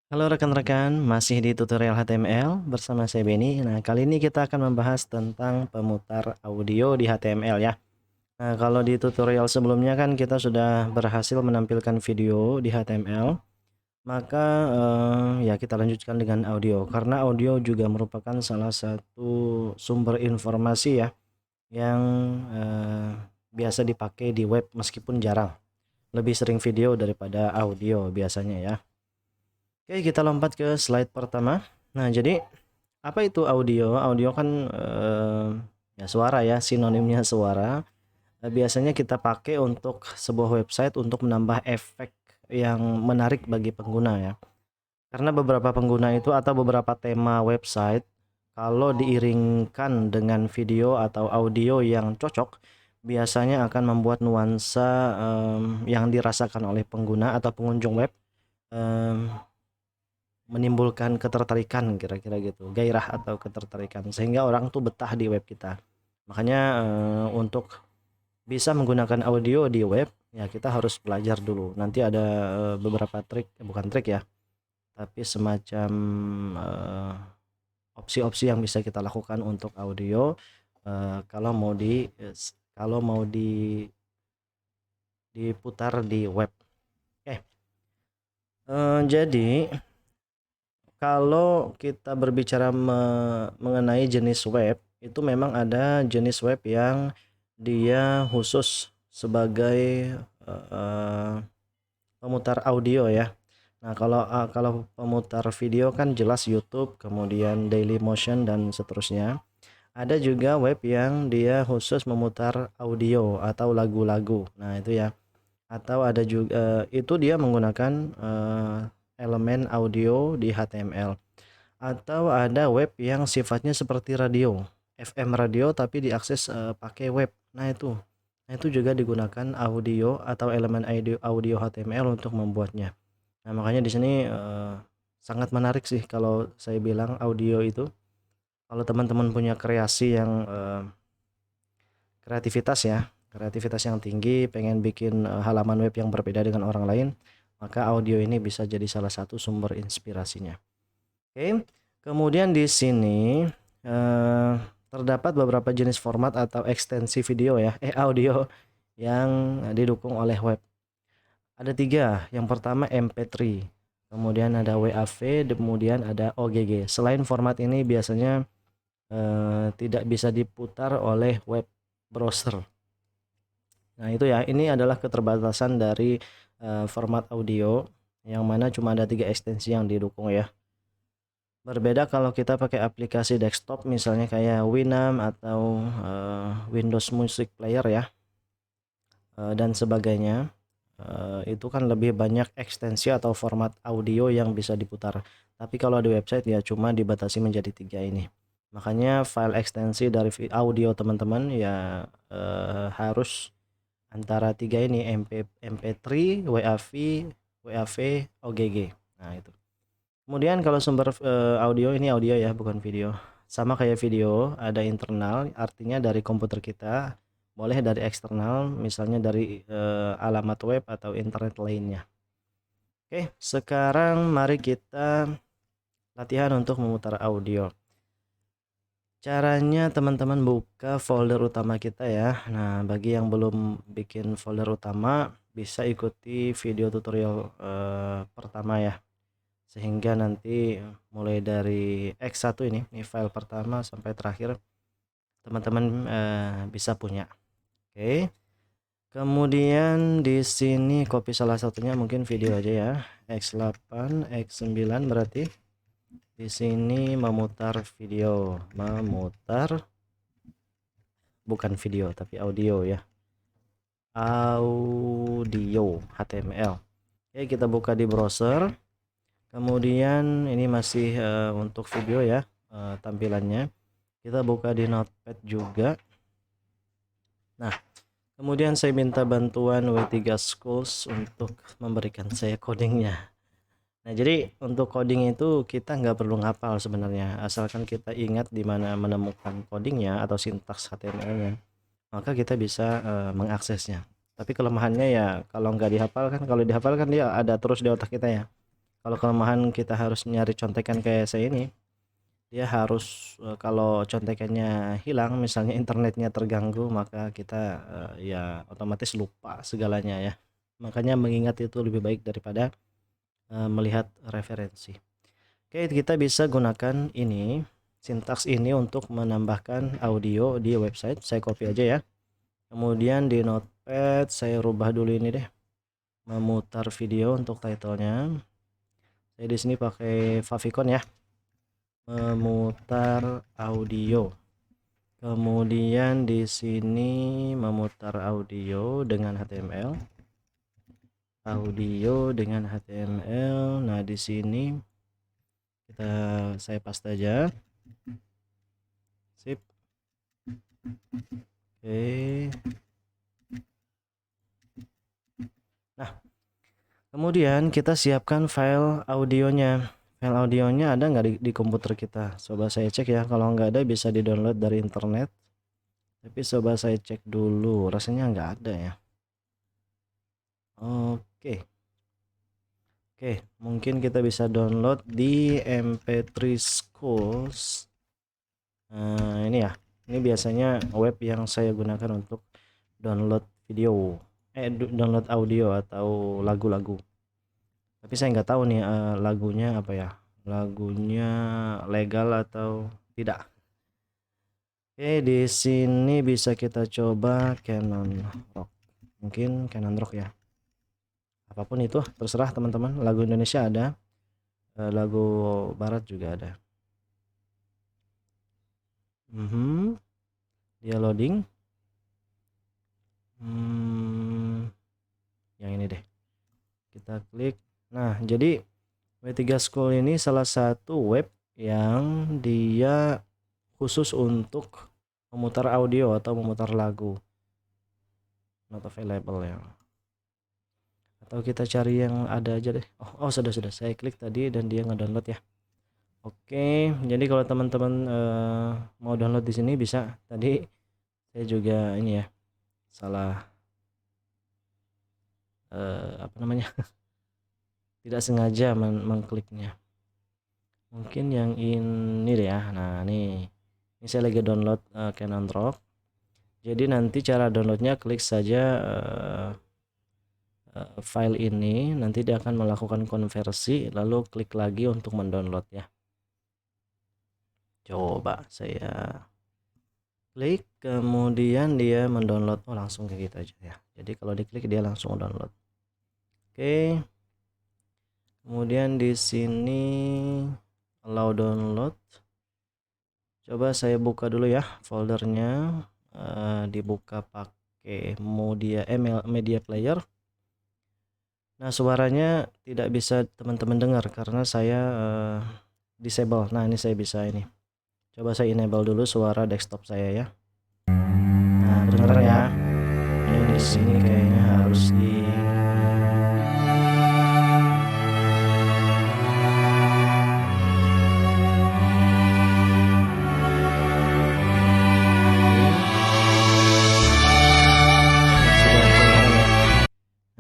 Halo rekan-rekan, masih di tutorial HTML bersama saya Benny. Nah, kali ini kita akan membahas tentang pemutar audio di HTML ya. Nah, kalau di tutorial sebelumnya kan kita sudah berhasil menampilkan video di HTML, maka ya kita lanjutkan dengan audio karena audio juga merupakan salah satu sumber informasi ya yang biasa dipakai di web meskipun jarang. Lebih sering video daripada audio biasanya ya. Oke, kita lompat ke slide pertama. Nah, jadi apa itu audio? Audio kan ya suara ya, sinonimnya suara. Biasanya kita pakai untuk sebuah website untuk menambah efek yang menarik bagi pengguna ya. Karena beberapa pengguna itu atau beberapa tema website kalau diiringkan dengan video atau audio yang cocok, biasanya akan membuat nuansa yang dirasakan oleh pengguna atau pengunjung web em, menimbulkan ketertarikan kira-kira gitu, gairah atau ketertarikan sehingga orang tuh betah di web kita. Makanya untuk bisa menggunakan audio di web ya kita harus belajar dulu. Nanti ada beberapa trik, bukan trik ya, tapi semacam opsi-opsi yang bisa kita lakukan untuk audio kalau mau diputar di web. Oke. Jadi kalau kita berbicara mengenai jenis web, itu memang ada jenis web yang dia khusus sebagai pemutar audio ya. Nah, kalau pemutar video kan jelas YouTube, kemudian Dailymotion dan seterusnya. Ada juga web yang dia khusus memutar audio atau lagu-lagu. Nah, itu ya. Atau ada juga itu dia menggunakan elemen audio di HTML. Atau ada web yang sifatnya seperti radio, FM radio tapi diakses pakai web. Nah itu juga digunakan audio atau elemen audio HTML untuk membuatnya. Nah, makanya di sini sangat menarik sih kalau saya bilang audio itu. Kalau teman-teman punya kreasi yang kreativitas yang tinggi, pengen bikin halaman web yang berbeda dengan orang lain, maka audio ini bisa jadi salah satu sumber inspirasinya. Oke, kemudian di sini terdapat beberapa jenis format atau ekstensi video ya, audio yang didukung oleh web. Ada 3. Yang pertama MP3, kemudian ada WAV, kemudian ada OGG. Selain format ini biasanya tidak bisa diputar oleh web browser. Nah itu ya, ini adalah keterbatasan dari format audio yang mana cuma ada 3 ekstensi yang didukung ya. Berbeda kalau kita pakai aplikasi desktop misalnya kayak Winamp atau Windows Music Player ya, dan sebagainya. Itu kan lebih banyak ekstensi atau format audio yang bisa diputar. Tapi kalau di website ya cuma dibatasi menjadi 3 ini. Makanya file ekstensi dari audio teman-teman ya harus antara 3 ini, MP3, WAV, OGG. Nah itu. Kemudian kalau sumber audio ini audio ya, bukan video. Sama kayak video, ada internal, artinya dari komputer kita, boleh dari eksternal, misalnya dari alamat web atau internet lainnya. Oke, sekarang mari kita latihan untuk memutar audio. Caranya teman-teman buka folder utama kita ya. Nah, bagi yang belum bikin folder utama, bisa ikuti video tutorial pertama ya. Sehingga nanti mulai dari X1 ini file pertama sampai terakhir teman-teman bisa punya. Oke. Kemudian di sini copy salah satunya, mungkin video aja ya. X8, X9 berarti di sini memutar video, bukan video tapi audio ya. Audio HTML. Oke, kita buka di browser. Kemudian ini masih untuk video ya tampilannya. Kita buka di Notepad juga. Nah, kemudian saya minta bantuan W3 Schools untuk memberikan saya codingnya. Nah, jadi untuk coding itu kita nggak perlu ngapal sebenarnya, asalkan kita ingat di mana menemukan codingnya atau sintaks HTML-nya, maka kita bisa mengaksesnya. Tapi kelemahannya ya kalau nggak dihafal kan, kalau dihafal kan dia ada terus di otak kita ya. Kalau kelemahan kita harus nyari contekan kayak saya ini, dia harus kalau contekannya hilang, misalnya internetnya terganggu, maka kita ya otomatis lupa segalanya ya. Makanya mengingat itu lebih baik daripada melihat referensi. Oke, kita bisa gunakan ini, sintaks ini untuk menambahkan audio di website. Saya copy aja ya. Kemudian di notepad saya rubah dulu ini deh, memutar video untuk titlenya. Saya di sini pakai favicon ya, memutar audio. Kemudian di sini memutar audio dengan HTML. Audio dengan HTML. Nah, di sini saya paste aja. Sip. Oke. Nah, kemudian kita siapkan file audionya. File audionya ada nggak di komputer kita? Coba saya cek ya. Kalau nggak ada bisa di-download dari internet. Tapi coba saya cek dulu. Rasanya nggak ada ya. Oke. Oke, mungkin kita bisa download di MP3 Schools. Nah, ini ya. Ini biasanya web yang saya gunakan untuk download video, download audio atau lagu-lagu. Tapi saya nggak tahu nih lagunya apa ya. Lagunya legal atau tidak. Oke, di sini bisa kita coba Canon Rock. Mungkin Canon Rock ya. Apapun itu terserah teman-teman. Lagu Indonesia ada, lagu barat juga ada. Dia loading. Yang ini deh, kita klik. Nah, jadi W3 School ini salah satu web yang dia khusus untuk memutar audio atau memutar lagu. Not available ya. Atau kita cari yang ada aja deh. Oh sudah saya klik tadi dan dia ngedownload ya. Oke, jadi kalau teman-teman mau download di sini bisa. Tadi saya juga ini ya, salah apa namanya, tidak sengaja mengkliknya. Mungkin yang ini deh ya. Nah, ini saya lagi download Canon Rock. Jadi nanti cara downloadnya klik saja file ini, nanti dia akan melakukan konversi, lalu klik lagi untuk mendownload ya. Coba saya klik, kemudian dia mendownload. Oh, langsung kayak gitu aja ya. Jadi kalau diklik dia langsung download. Oke. Kemudian di sini allow download. Coba saya buka dulu ya foldernya. Dibuka pakai media player. Nah, suaranya tidak bisa teman-teman dengar karena saya disable. Nah, ini saya bisa ini. Coba saya enable dulu suara desktop saya ya. Nah, kedengaran ya. Ini di sini kayaknya harus di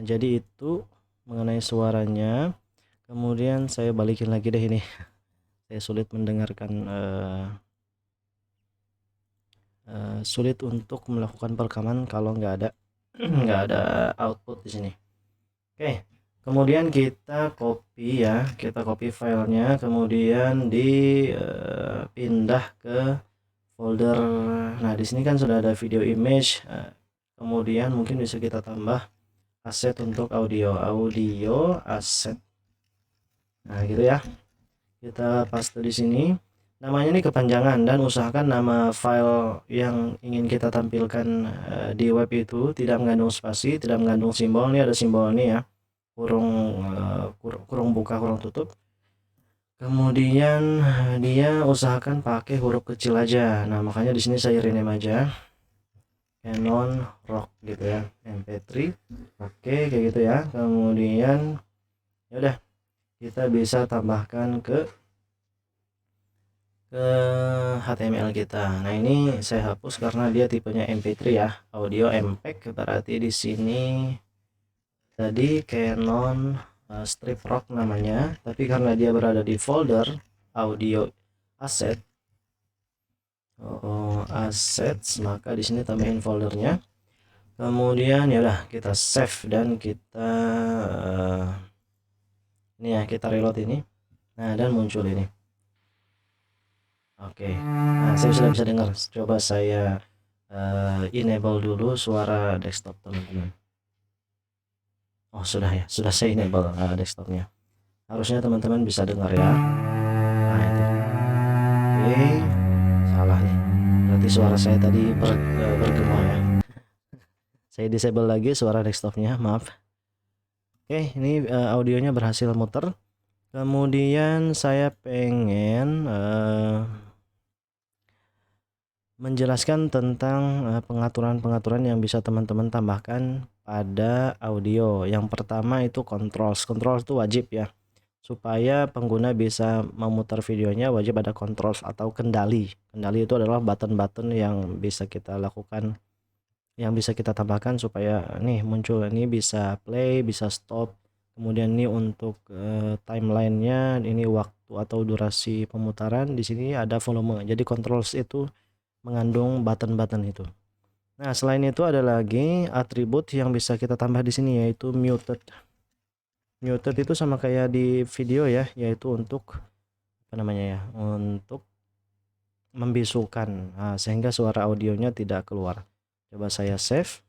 jadi itu mengenai suaranya. Kemudian saya balikin lagi deh ini. Saya sulit mendengarkan, sulit untuk melakukan perekaman kalau nggak ada output di sini. Oke, kemudian kita copy ya, kita copy filenya, kemudian dipindah ke folder. Nah, di sini kan sudah ada video image. Kemudian mungkin bisa kita tambah aset untuk audio aset. Nah, gitu ya. Kita paste di sini. Namanya ini kepanjangan dan usahakan nama file yang ingin kita tampilkan di web itu tidak mengandung spasi, tidak mengandung simbol. Ini ada simbol ini ya. Kurung buka, kurung tutup. Kemudian dia usahakan pakai huruf kecil aja. Nah, makanya di sini saya rename aja Canon Rock gitu ya, MP3. Oke, kayak gitu ya. Kemudian ya udah, kita bisa tambahkan ke HTML kita. Nah, ini saya hapus karena dia tipenya MP3 ya, audio MPEG. Berarti di sini tadi Canon strip rock namanya, tapi karena dia berada di folder audio asset assets, maka di sini tambahin foldernya. Kemudian ya udah kita save dan kita ini ya, kita reload ini. Nah, dan muncul ini. Oke. Nah, saya sudah bisa dengar. Coba saya enable dulu suara desktop teman-teman. Oh, sudah ya. Sudah saya enable desktopnya. Harusnya teman-teman bisa dengar ya. Nah, itu. Oke. Salah nih. Berarti suara saya tadi bergema ya. Saya disable lagi suara desktopnya, maaf. Oke, ini audionya berhasil muter. Kemudian saya pengen menjelaskan tentang pengaturan-pengaturan yang bisa teman-teman tambahkan pada audio. Yang pertama itu controls. Controls itu wajib ya. Supaya pengguna bisa memutar videonya wajib ada controls atau kendali. Kendali itu adalah button-button yang bisa kita lakukan, yang bisa kita tambahkan supaya nih muncul ini bisa play, bisa stop. Kemudian ini untuk timelinenya, ini waktu atau durasi pemutaran. Di sini ada volume. Jadi controls itu mengandung button-button itu. Nah, selain itu ada lagi atribut yang bisa kita tambah di sini yaitu muted. Muted itu sama kayak di video ya, yaitu untuk apa namanya ya? Untuk membisukan. Nah, sehingga suara audionya tidak keluar. Coba saya save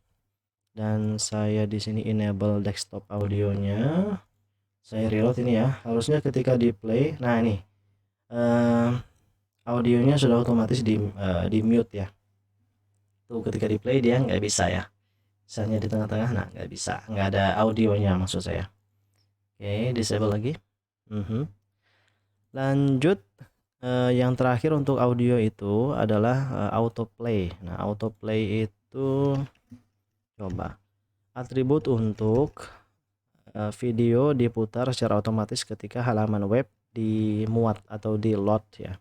dan saya di sini enable desktop audionya. Saya reload ini ya. Harusnya ketika di play, nah ini audionya sudah otomatis di mute ya. Tuh ketika di play dia nggak bisa ya. Misalnya di tengah-tengah, nah nggak bisa, nggak ada audionya maksud saya. Oke, disable lagi. Lanjut, yang terakhir untuk audio itu adalah autoplay. Nah, autoplay itu coba atribut untuk video diputar secara otomatis ketika halaman web dimuat atau di load ya.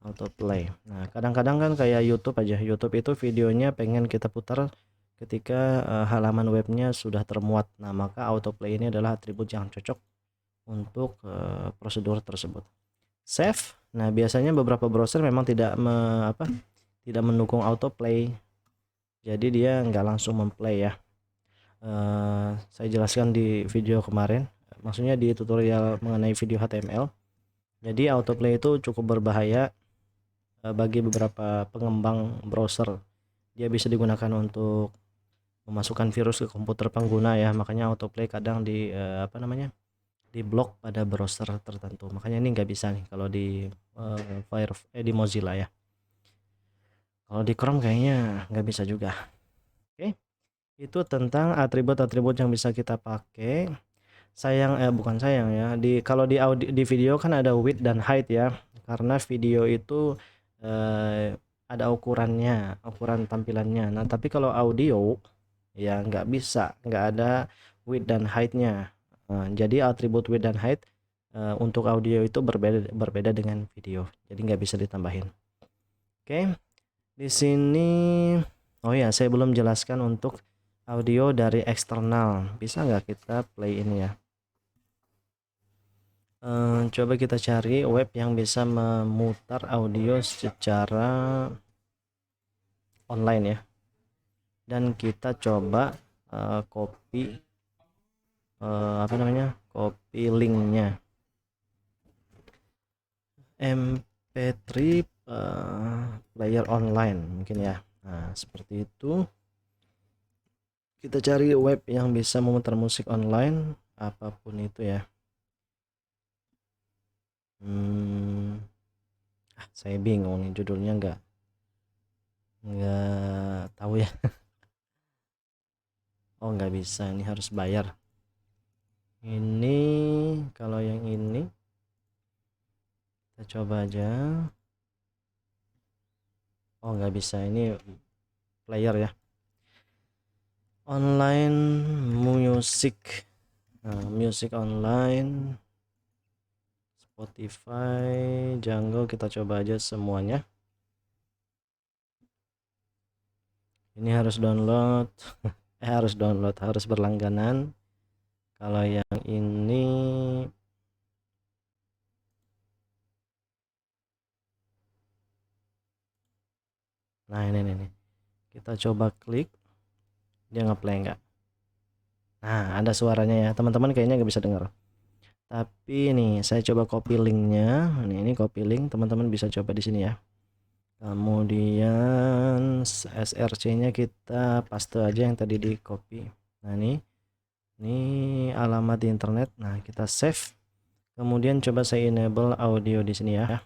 Autoplay. Nah, kadang-kadang kan kayak YouTube aja. YouTube itu videonya pengen kita putar ketika halaman webnya sudah termuat. Nah, maka autoplay ini adalah atribut yang cocok untuk prosedur tersebut. Save. Nah, biasanya beberapa browser memang tidak tidak mendukung autoplay. Jadi dia nggak langsung memplay ya. Saya jelaskan di video kemarin. Maksudnya di tutorial mengenai video HTML. Jadi autoplay itu cukup berbahaya bagi beberapa pengembang browser. Dia bisa digunakan untuk memasukkan virus ke komputer pengguna ya, makanya autoplay kadang di di blok pada browser tertentu. Makanya ini nggak bisa nih kalau di di Mozilla ya. Kalau di Chrome kayaknya nggak bisa juga. Oke, itu tentang atribut-atribut yang bisa kita pakai. Bukan sayang ya, kalau di video kan ada width dan height ya, karena video itu ada ukurannya, ukuran tampilannya. Nah, tapi kalau audio ya nggak bisa, nggak ada width dan height-nya. Jadi atribut width dan height untuk audio itu berbeda dengan video, jadi nggak bisa ditambahin. Oke, di sini oh ya, saya belum jelaskan untuk audio dari eksternal. Bisa nggak kita play ini ya? Coba kita cari web yang bisa memutar audio secara online ya, dan kita coba copy copy linknya MP3 player online mungkin ya. Nah, seperti itu. Kita cari web yang bisa memutar musik online apapun itu ya. Saya bingung nih judulnya, nggak tahu ya. Oh, nggak bisa, ini harus bayar. Ini kalau yang ini kita coba aja. Oh, nggak bisa, ini player ya. Online music. Nah, music online Spotify, Django, kita coba aja semuanya. Ini harus download harus berlangganan. Kalau yang ini nah ini nih, kita coba klik, dia ngeplay nggak? Nah, ada suaranya ya, teman-teman kayaknya nggak bisa dengar. Tapi nih, saya coba copy linknya. Ini copy link, teman-teman bisa coba di sini ya. Kemudian src-nya kita paste aja yang tadi di copy. Nah ini alamat di internet. Nah, kita save. Kemudian coba saya enable audio di sini ya.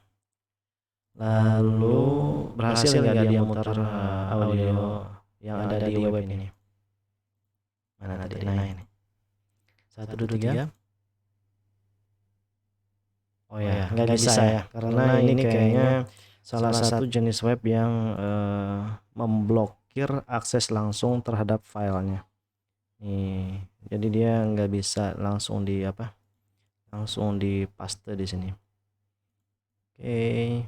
Lalu berhasil nggak dia mutar audio yang ada di web ini? Mana tadi? Nah ini. 1, 2, 3. Oh ya, nggak bisa ya, karena ini kayaknya salah satu jenis web yang memblokir akses langsung terhadap filenya. Nih, jadi dia nggak bisa langsung langsung di paste di sini. Oke,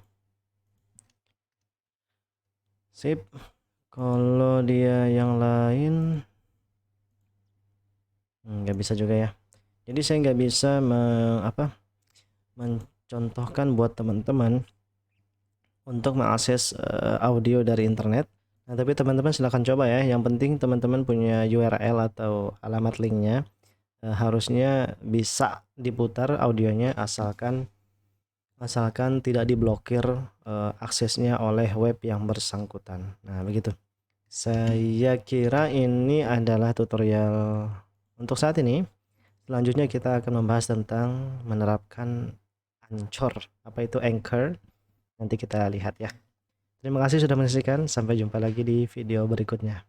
sip. Kalau dia yang lain nggak bisa juga ya. Jadi saya nggak bisa mencontohkan buat teman-teman untuk mengakses audio dari internet. Nah, tapi teman-teman silahkan coba ya. Yang penting teman-teman punya URL atau alamat linknya. Harusnya bisa diputar audionya asalkan tidak diblokir aksesnya oleh web yang bersangkutan. Nah, begitu. Saya kira ini adalah tutorial untuk saat ini. Selanjutnya kita akan membahas tentang menerapkan Anchor. Apa itu Anchor? Nanti kita lihat ya. Terima kasih sudah menyaksikan. Sampai jumpa lagi di video berikutnya.